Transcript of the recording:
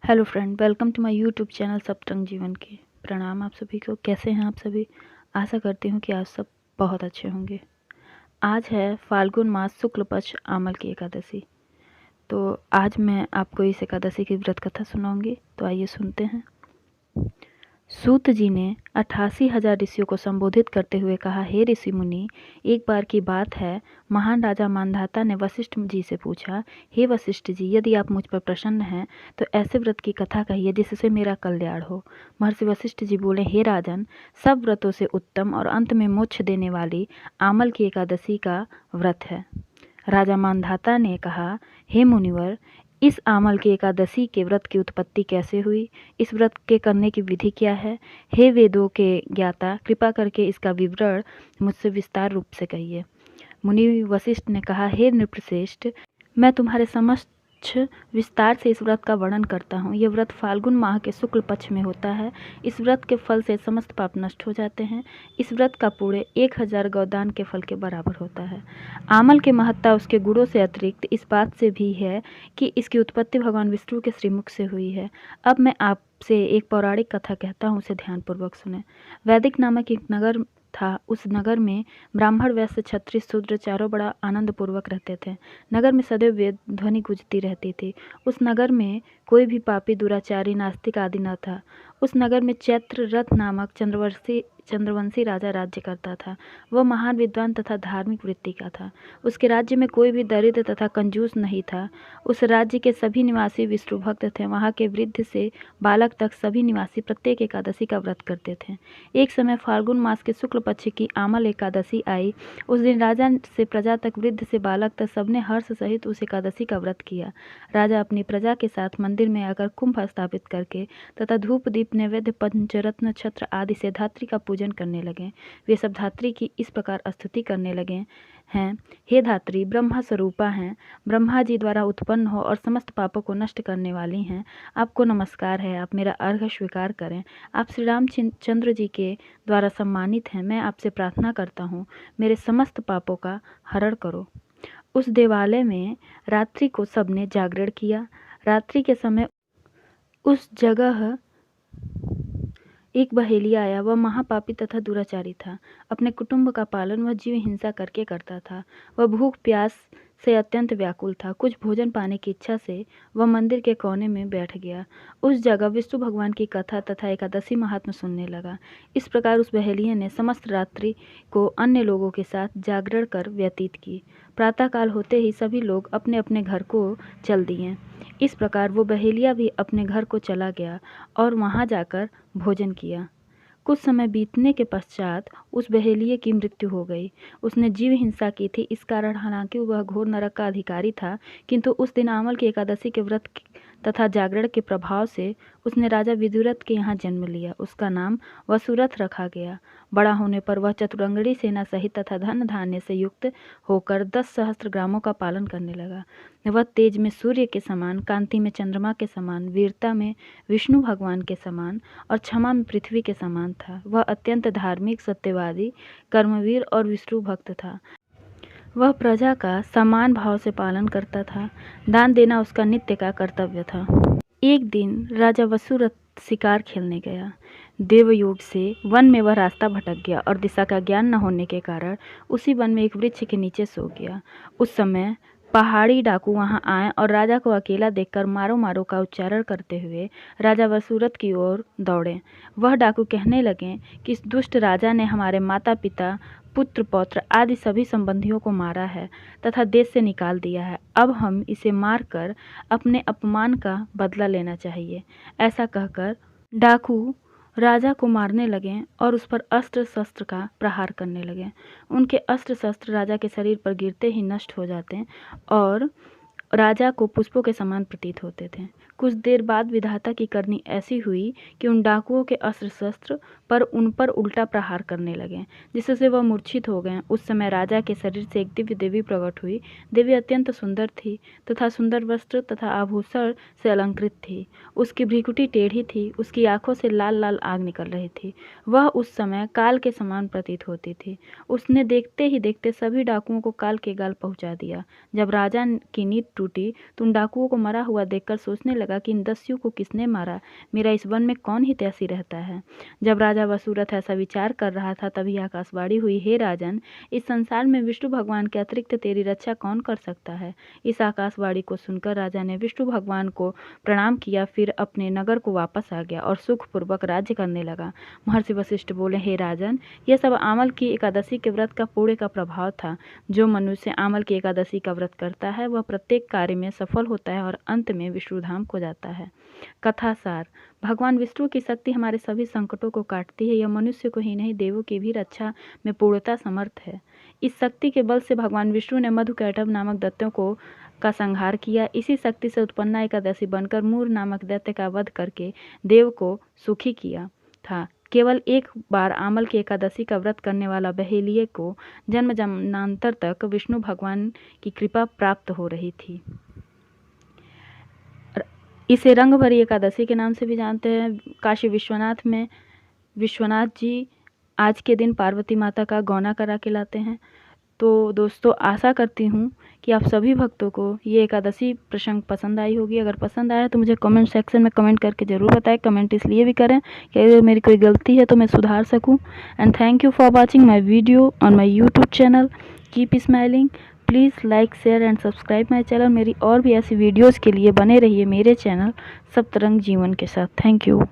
Hello friend, welcome to my YouTube channel Saptarang Jeevan के। प्रणाम आप सभी को। कैसे हैं आप सभी? आशा करती हूँ कि आप सब बहुत अच्छे होंगे। आज है फाल्गुन मास शुक्ल पक्ष आमल की एकादशी। तो आज मैं आपको इस एकादशी की व्रत कथा सुनाऊंगी। तो आइए सुनते हैं। सूत जी ने 88,000 ऋषियों को संबोधित करते हुए कहा, हे ऋषि मुनि, एक बार की बात है, महान राजा मांधाता ने वशिष्ठ जी से पूछा, हे वशिष्ठ जी, यदि आप मुझ पर प्रसन्न हैं तो ऐसे व्रत की कथा कहिए जिससे मेरा कल्याण हो। महर्षि वशिष्ठ जी बोले, हे राजन, सब व्रतों से उत्तम और अंत में मोक्ष देने वाली आमल की एकादशी का व्रत है। राजा मांधाता ने कहा, हे मुनिवर, इस आमल की एकादशी के व्रत की उत्पत्ति कैसे हुई? इस व्रत के करने की विधि क्या है? हे वेदों के ज्ञाता, कृपा करके इसका विवरण मुझसे विस्तार रूप से कहिए। मुनि वशिष्ठ ने कहा, हे नृपश्रेष्ठ, मैं तुम्हारे समक्ष विस्तार से इस व्रत का वर्णन करता हूँ। यह व्रत फाल्गुन माह के शुक्ल पक्ष में होता है। इस व्रत के फल से समस्त पाप नष्ट हो जाते हैं। इस व्रत का पुण्य 1000 गौदान के फल के बराबर होता है। आमल की महत्ता उसके गुणों से अतिरिक्त इस बात से भी है कि इसकी उत्पत्ति भगवान विष्णु के श्रीमुख से हुई है। अब मैं आपसे एक पौराणिक कथा कहता हूँ, उसे ध्यानपूर्वक सुने। वैदिक नामक एक नगर था। उस नगर में ब्राह्मण, वैश्य, क्षत्रिय, शूद्र चारों बड़ा आनंद पूर्वक रहते थे। नगर में सदैव वेद ध्वनि गूंजती रहती थी। उस नगर में कोई भी पापी, दुराचारी, नास्तिक आदि न था। उस नगर में चैत्र रथ नामक चंद्रवंशी राजा राज्य करता था। वह महान विद्वान तथा धार्मिक वृत्ति का था। उसके राज्य में कोई भी दरिद्र तथा कंजूस नहीं था। उस राज्य के सभी निवासी विष्णु भक्त थे। वहाँ के वृद्ध से बालक तक सभी निवासी प्रत्येक एकादशी का व्रत करते थे। एक समय फाल्गुन मास के शुक्ल पक्ष की आमल एकादशी आई। उस दिन राजा से प्रजा तक, वृद्ध से बालक तक सबने हर्ष सहित उस एकादशी का व्रत किया। राजा अपनी प्रजा के साथ मंदिर में आकर कुंभ स्थापित करके तथा धूप दीप नैवेद्य पंचरत्न छत्र आदि से धात्री का पूजन करने लगे। वे सब धात्री की इस प्रकार स्तुति करने लगे हैं, हे धात्री, ब्रह्मा स्वरूपा हैं, ब्रह्मा जी द्वारा उत्पन्न हो और समस्त पापों को नष्ट करने वाली हैं। आपको नमस्कार है, आप मेरा अर्घ्य स्वीकार करें। आप श्री रामचंद्र जी के द्वारा सम्मानित हैं। मैं आपसे प्रार्थना करता हूँ, मेरे समस्त पापों का हरण करो। उस देवालय में रात्रि को सबने जागरण किया। रात्रि के समय उस जगह एक बहेलिया आया। वह महापापी तथा दुराचारी था। अपने कुटुंब का पालन वह जीव हिंसा करके करता था। वह भूख प्यास से अत्यंत व्याकुल था। कुछ भोजन पाने की इच्छा से वह मंदिर के कोने में बैठ गया। उस जगह विष्णु भगवान की कथा तथा एकादशी महात्म्य सुनने लगा। इस प्रकार उस बहेलिया ने समस्त रात्रि को अन्य लोगों के साथ जागरण कर व्यतीत की। प्रातःकाल होते ही सभी लोग अपने अपने घर को चल दिए। इस प्रकार वो बहेलिया भी अपने घर को चला गया और वहां जाकर भोजन किया। कुछ समय बीतने के पश्चात उस बहेलिये की मृत्यु हो गई। उसने जीव हिंसा की थी। इस कारण हालांकि वह घोर नरक का अधिकारी था, किंतु उस दिन आमल की एकादशी के व्रत तथा जागरण के प्रभाव से उसने राजा विदुरथ के यहाँ जन्म लिया। उसका नाम वसुरथ रखा गया। बड़ा होने पर वह चतुरंगड़ी सेना सहित तथा धन धान्य से युक्त होकर 10 सहस्त्र ग्रामों का पालन करने लगा। वह तेज में सूर्य के समान, कांति में चंद्रमा के समान, वीरता में विष्णु भगवान के समान और क्षमा में पृथ्वी के समान था। वह अत्यंत धार्मिक, सत्यवादी, कर्मवीर और विष्णु भक्त था। वह प्रजा का समान भाव से पालन करता था। दान देना उसका नित्य का कर्तव्य था। एक दिन राजा वसुरथ शिकार खेलने गया। देवयोग से वन में वह रास्ता भटक गया और दिशा का ज्ञान न होने के कारण उसी वन में एक वृक्ष के नीचे सो गया। उस समय पहाड़ी डाकू वहां आए और राजा को अकेला देखकर मारो मारो का उच्चारण करते हुए राजा वसुरथ की ओर दौड़े। वह डाकू कहने लगे कि इस दुष्ट राजा ने हमारे माता पिता, पुत्र पौत्र आदि सभी संबंधियों को मारा है तथा देश से निकाल दिया है। अब हम इसे मारकर अपने अपमान का बदला लेना चाहिए। ऐसा कहकर डाकू राजा को मारने लगे और उस पर अस्त्र शस्त्र का प्रहार करने लगे। उनके अस्त्र शस्त्र राजा के शरीर पर गिरते ही नष्ट हो जाते और राजा को पुष्पों के समान प्रतीत होते थे। कुछ देर बाद विधाता की करनी ऐसी हुई कि उन डाकुओं के अस्त्र शस्त्र पर उन पर उल्टा प्रहार करने लगे, जिससे वह मूर्छित हो गए। उस समय राजा के शरीर से एक दिव्य देवी प्रकट हुई। देवी अत्यंत सुंदर थी तथा सुंदर वस्त्र तथा आभूषण से अलंकृत थी। उसकी भ्रिकुटी टेढ़ी थी। उसकी आंखों से लाल लाल आग निकल रही थी। वह उस समय काल के समान प्रतीत होती थी। उसने देखते ही देखते सभी डाकुओं को काल के गाल पहुंचा दिया। जब राजा की नींद टूटी तो उन डाकुओं को मरा हुआ देखकर सोचने लगा कि इन दस्युओं को किसने मारा, मेरा इस वन में कौन हितैषी रहता है। जब राजा वसुरथ ऐसा विचार कर रहा था तभी आकाशवाणी हुई, हे राजन, इस संसार में विष्णु भगवान के अतिरिक्त तेरी रक्षा कौन कर सकता है। इस आकाशवाणी को सुनकर राजा ने विष्णु भगवान को प्रणाम किया, फिर अपने नगर को वापस आ गया और सुखपूर्वक राज्य करने लगा। महर्षि वशिष्ठ बोले, हे राजन, यह सब आमल की एकादशी के व्रत का पुण्य का प्रभाव था। जो मनुष्य आमल की एकादशी का व्रत करता है वह प्रत्येक कार्य में सफल होता है और अंत में विष्णुधाम को जाता है। कथासार, भगवान विष्णु की शक्ति हमारे सभी संकटों को काटती है। यह मनुष्य को ही नहीं देवों की भी रक्षा में पूर्णतः समर्थ है। इस शक्ति के बल से भगवान विष्णु ने मधुकैटभ नामक दैत्यों का संहार किया। इसी शक्ति से उत्पन्ना एकादशी बनकर मूर नामक दैत्य का वध करके देव को सुखी किया था। केवल एक बार आमल की एकादशी का व्रत करने वाला बहेलिये को जन्म जन्मांतर तक विष्णु भगवान की कृपा प्राप्त हो रही थी। इसे रंगभरी एकादशी के नाम से भी जानते हैं। काशी विश्वनाथ में विश्वनाथ जी आज के दिन पार्वती माता का गौना करा के लाते हैं। तो दोस्तों, आशा करती हूँ कि आप सभी भक्तों को ये एकादशी प्रसंग पसंद आई होगी। अगर पसंद आया तो मुझे कमेंट सेक्शन में कमेंट करके ज़रूर बताएं। कमेंट इसलिए भी करें कि अगर मेरी कोई गलती है तो मैं सुधार सकूं। And thank you for watching my video on my YouTube channel. Keep smiling. Please like, share and subscribe my channel. मेरी और भी ऐसी वीडियोज़ के लिए बने रहिए मेरे चैनल सप्तरंग जीवन के साथ। Thank you.